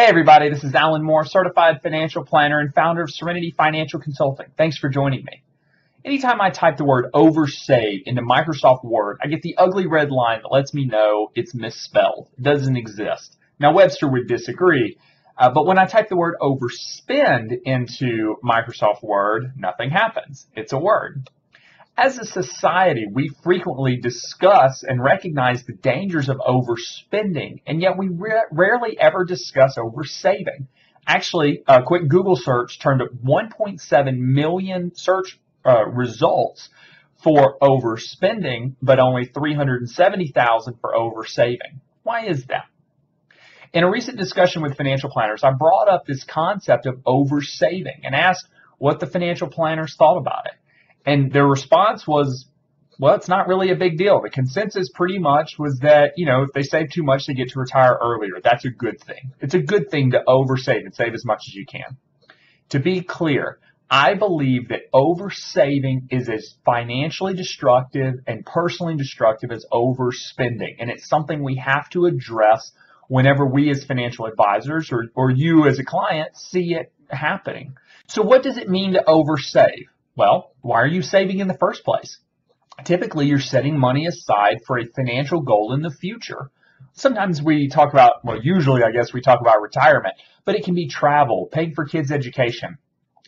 Hey everybody, this is Alan Moore, certified financial planner and founder of Serenity Financial Consulting. Thanks for joining me. Anytime I type the word oversave into Microsoft Word, I get the ugly red line that lets me know it's misspelled. It doesn't exist. Now Webster would disagree, but when I type the word overspend into Microsoft Word, nothing happens. It's a word. As a society, we frequently discuss and recognize the dangers of overspending, and yet we rarely ever discuss oversaving. Actually, a quick Google search turned up 1.7 million search results for overspending, but only 370,000 for oversaving. Why is that? In a recent discussion with financial planners, I brought up this concept of oversaving and asked what the financial planners thought about it. And their response was, well, it's not really a big deal. The consensus pretty much was that, if they save too much, they get to retire earlier. That's a good thing. It's a good thing to oversave and save as much as you can. To be clear, I believe that oversaving is as financially destructive and personally destructive as overspending. And it's something we have to address whenever we as financial advisors or you as a client see it happening. So what does it mean to oversave? Well, why are you saving in the first place? Typically, you're setting money aside for a financial goal in the future. Sometimes we talk about, usually I guess we talk about retirement, but it can be travel, paying for kids' education,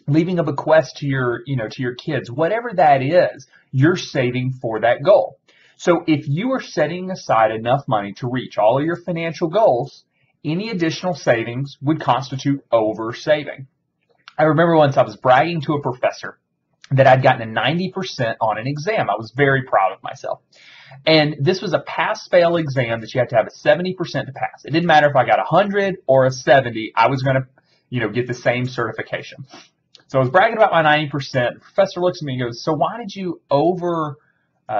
leaving a bequest to your kids. Whatever that is, you're saving for that goal. So if you are setting aside enough money to reach all of your financial goals, any additional savings would constitute oversaving. I remember once I was bragging to a professor that I'd gotten a 90% on an exam. I was very proud of myself. And this was a pass-fail exam that you had to have a 70% to pass. It didn't matter if I got 100 or a 70, I was going to, get the same certification. So I was bragging about my 90%. The professor looks at me and goes, so why did you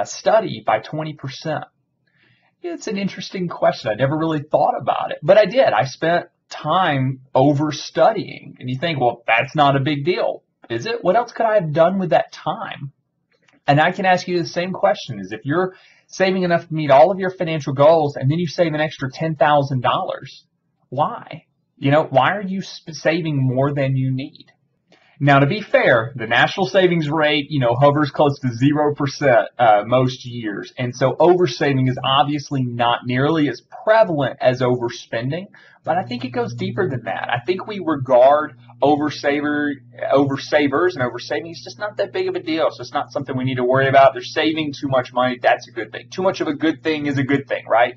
study by 20%? It's an interesting question. I never really thought about it, but I did. I spent time over studying. And you think, well, that's not a big deal. Is it? What else could I have done with that time? And I can ask you the same question, is if you're saving enough to meet all of your financial goals and then you save an extra $10,000, why? Why are you saving more than you need? Now, to be fair, the national savings rate, hovers close to 0% most years. And so oversaving is obviously not nearly as prevalent as overspending, but I think it goes deeper than that. I think we regard oversavers and oversaving is just not that big of a deal. So it's not something we need to worry about. They're saving too much money. That's a good thing. Too much of a good thing is a good thing, right?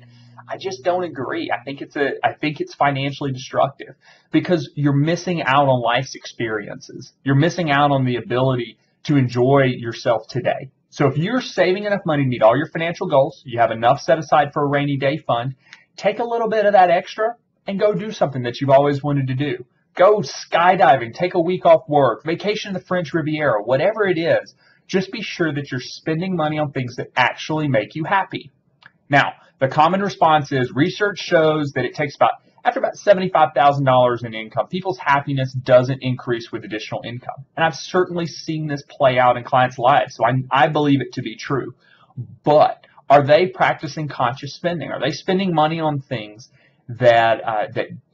I just don't agree. I think it's financially destructive because you're missing out on life's experiences. You're missing out on the ability to enjoy yourself today. So if you're saving enough money to meet all your financial goals, you have enough set aside for a rainy day fund, take a little bit of that extra and go do something that you've always wanted to do. Go skydiving, take a week off work, vacation to the French Riviera, whatever it is. Just be sure that you're spending money on things that actually make you happy. Now, the common response is research shows that it takes after about $75,000 in income, people's happiness doesn't increase with additional income. And I've certainly seen this play out in clients' lives, so I believe it to be true. But are they practicing conscious spending? Are they spending money on things that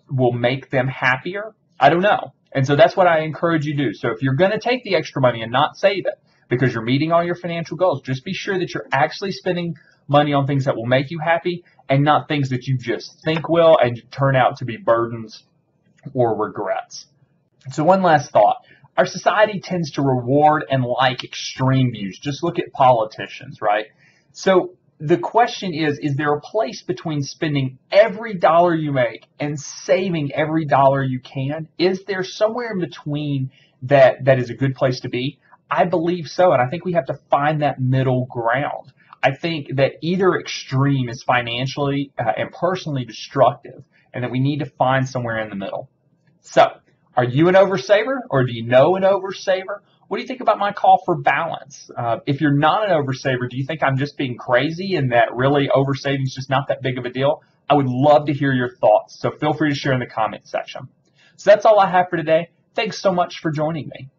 will make them happier? I don't know. And so that's what I encourage you to do. So if you're going to take the extra money and not save it because you're meeting all your financial goals, just be sure that you're actually spending money on things that will make you happy and not things that you just think will and turn out to be burdens or regrets. So one last thought. Our society tends to reward and like extreme views. Just look at politicians, right? So the question is there a place between spending every dollar you make and saving every dollar you can? Is there somewhere in between that is a good place to be? I believe so, and I think we have to find that middle ground. I think that either extreme is financially and personally destructive, and that we need to find somewhere in the middle. So, are you an oversaver, or do you know an oversaver? What do you think about my call for balance? If you're not an oversaver, do you think I'm just being crazy and that really oversaving is just not that big of a deal? I would love to hear your thoughts, so feel free to share in the comment section. So that's all I have for today. Thanks so much for joining me.